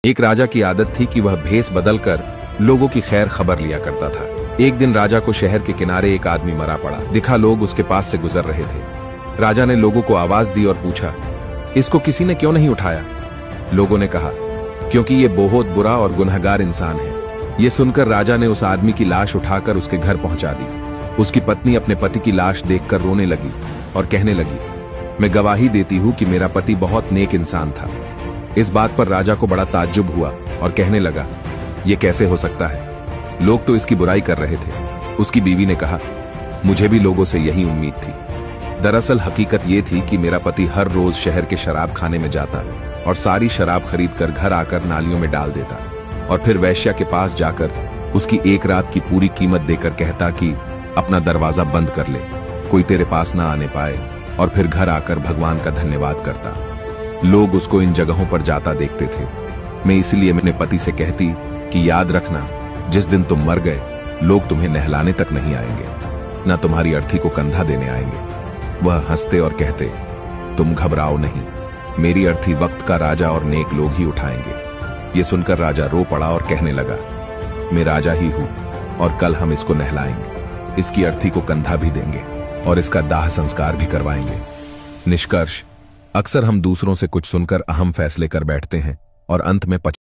एक राजा की आदत थी कि वह भेष बदलकर लोगों की खैर खबर लिया करता था। एक दिन राजा को शहर के किनारे एक आदमी मरा पड़ा दिखा। लोग उसके पास से गुजर रहे थे। राजा ने लोगों को आवाज दी और पूछा, इसको किसी ने क्यों नहीं उठाया? लोगों ने कहा, क्योंकि ये बहुत बुरा और गुनहगार इंसान है। ये सुनकर राजा ने उस आदमी की लाश उठाकर उसके घर पहुंचा दी। उसकी पत्नी अपने पति की लाश देखकर रोने लगी और कहने लगी, मैं गवाही देती हूं कि मेरा पति बहुत नेक इंसान था। इस बात पर राजा को बड़ा ताज्जुब हुआ और कहने लगा, यह कैसे हो सकता है? लोग तो इसकी बुराई कर रहे थे। उसकी बीवी ने कहा, मुझे भी लोगों से यही उम्मीद थी। दरअसल हकीकत यह थी कि मेरा पति हर रोज शहर के शराब खाने में जाता और सारी शराब खरीदकर घर आकर नालियों में डाल देता और फिर वैश्या के पास जाकर उसकी एक रात की पूरी कीमत देकर कहता कि अपना दरवाजा बंद कर ले, कोई तेरे पास ना आने पाए, और फिर घर आकर भगवान का धन्यवाद करता। लोग उसको इन जगहों पर जाता देखते थे। मैं इसलिए अपने पति से कहती कि याद रखना, जिस दिन तुम मर गए लोग तुम्हें नहलाने तक नहीं आएंगे, ना तुम्हारी अर्थी को कंधा देने आएंगे। वह हंसते और कहते, तुम घबराओ नहीं, मेरी अर्थी वक्त का राजा और नेक लोग ही उठाएंगे। ये सुनकर राजा रो पड़ा और कहने लगा, मैं राजा ही हूं और कल हम इसको नहलाएंगे, इसकी अर्थी को कंधा भी देंगे और इसका दाह संस्कार भी करवाएंगे। निष्कर्ष, अक्सर हम दूसरों से कुछ सुनकर अहम फैसले कर बैठते हैं और अंत में